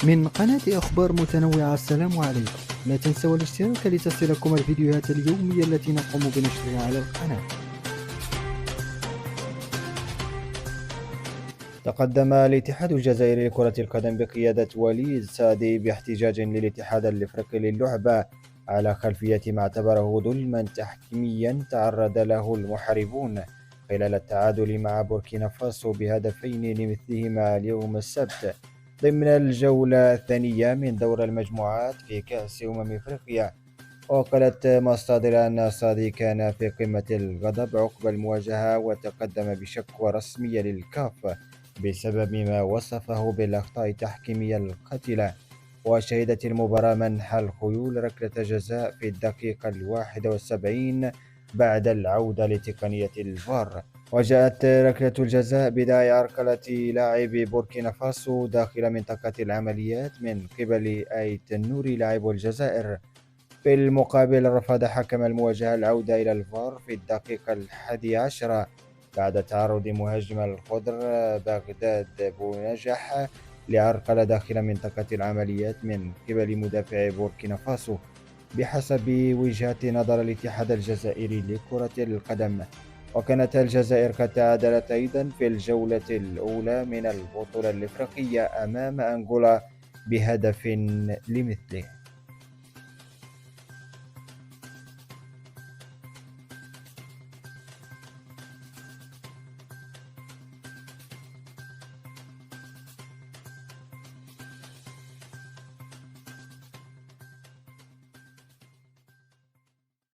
من قناة أخبار متنوعة. السلام عليكم. لا تنسوا الاشتراك لتصلكم الفيديوهات اليومية التي نقوم بنشرها على القناة. تقدم الاتحاد الجزائري لكرة القدم بقيادة وليد سادي باحتجاج للاتحاد الإفريقي للعبة على خلفية ما اعتبره ظلما تحكيميا تعرض له المحاربون خلال التعادل مع بوركينا فاسو بهدفين لمثلهما اليوم السبت ضمن الجولة الثانية من دور المجموعات في كأس أفريقيا. وقالت مصادر أن سادي كان في قمة الغضب عقب المواجهة وتقدم بشكوى رسمية للكاف بسبب ما وصفه بالأخطاء التحكيمية القاتلة. وشهدت المباراة منح الخيول ركلة جزاء في الدقيقة 71 بعد العودة لتقنية الفار. وجاءت ركلة الجزاء بداية عرقلة لاعب بوركينا فاسو داخل منطقة العمليات من قبل آيت النوري لاعب الجزائر. في المقابل رفض حكم المواجهة العودة إلى الفار في الدقيقة 11 بعد تعرض مهاجم الخضر بغداد بونجح لعرقلة داخل منطقة العمليات من قبل مدافع بوركينا فاسو بحسب وجهة نظر الاتحاد الجزائري لكرة القدم. وكانت الجزائر قد تعادلت أيضا في الجولة الأولى من البطولة الإفريقية أمام أنغولا بهدف لمثله.